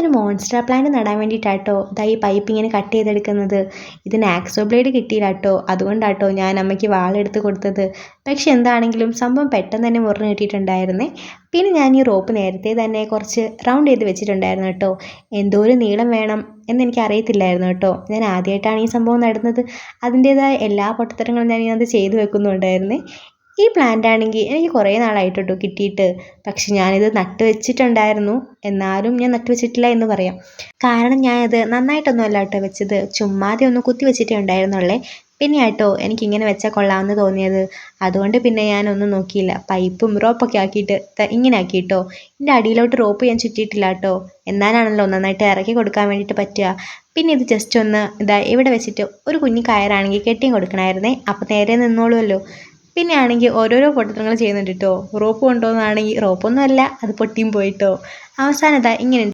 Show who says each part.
Speaker 1: ഇതൊരു monster plant നടാൻ വേണ്ടിയിട്ടാട്ടോ ദാ ഈ പൈപ്പ് ഇങ്ങനെ കട്ട് ചെയ്തെടുക്കുന്നത്. ഇതിന് ആക്സോ ബ്ലേഡ് കിട്ടിയില്ല കേട്ടോ, അതുകൊണ്ടാട്ടോ ഞാൻ അമ്മയ്ക്ക് വാളെടുത്ത് കൊടുത്തത്. പക്ഷെ എന്താണെങ്കിലും സംഭവം പെട്ടെന്ന് തന്നെ മുറിഞ്ഞ് കിട്ടിയിട്ടുണ്ടായിരുന്നേ. പിന്നെ ഞാൻ ഈ റോപ്പ് നേരത്തെ തന്നെ കുറച്ച് റൗണ്ട് ചെയ്ത് വെച്ചിട്ടുണ്ടായിരുന്നു കേട്ടോ. എന്തോരം നീളം വേണം എന്നെനിക്ക് അറിയത്തില്ലായിരുന്നു കേട്ടോ. ഞാൻ ആദ്യമായിട്ടാണ് ഈ സംഭവം നടുന്നത്. അതിൻ്റേതായ എല്ലാ പൊട്ടത്തരങ്ങളും ഞാൻ ഇതിനകത്ത് ചെയ്ത് വെക്കുന്നുണ്ടായിരുന്നേ. ഈ പ്ലാന്റ് ആണെങ്കിൽ എനിക്ക് കുറേ നാളായിട്ടോ കിട്ടിയിട്ട്. പക്ഷെ ഞാനിത് നട്ട് വെച്ചിട്ടുണ്ടായിരുന്നു, എന്നാലും ഞാൻ നട്ട് വെച്ചിട്ടില്ല എന്ന് പറയാം. കാരണം ഞാനത് നന്നായിട്ടൊന്നും അല്ല കേട്ടോ വെച്ചത്, ചുമ്മാതെ ഒന്ന് കുത്തി വെച്ചിട്ടേ ഉണ്ടായിരുന്നുള്ളേ. പിന്നെ ആട്ടോ എനിക്കിങ്ങനെ വെച്ചാൽ കൊള്ളാമെന്ന് തോന്നിയത്. അതുകൊണ്ട് പിന്നെ ഞാനൊന്നും നോക്കിയില്ല, പൈപ്പും റോപ്പൊക്കെ ആക്കിയിട്ട് ഇങ്ങനെ ആക്കിയിട്ടോ. ഇതിൻ്റെ അടിയിലോട്ട് റോപ്പ് ഞാൻ ചുറ്റിയിട്ടില്ല കേട്ടോ, എന്നാലാണല്ലോ നന്നായിട്ട് ഇറക്കി കൊടുക്കാൻ വേണ്ടിയിട്ട് പറ്റുക. പിന്നെ ഇത് ജസ്റ്റ് ഒന്ന് ഇതാ ഇവിടെ വെച്ചിട്ട് ഒരു കുഞ്ഞി കയറാണെങ്കിൽ കെട്ടിയും കൊടുക്കണമായിരുന്നേ, അപ്പം നേരെ നിന്നോളുമല്ലോ. പിന്നെ ആണെങ്കിൽ ഓരോരോ പൊട്ടത്തരങ്ങൾ ചെയ്യുന്നുണ്ട് കേട്ടോ. റോപ്പ് കൊണ്ടുവന്നാണെങ്കിൽ റോപ്പൊന്നും അല്ല, അത് പൊട്ടിയും പോയിട്ടോ. അവസാനം ഇതാ ഇങ്ങനെ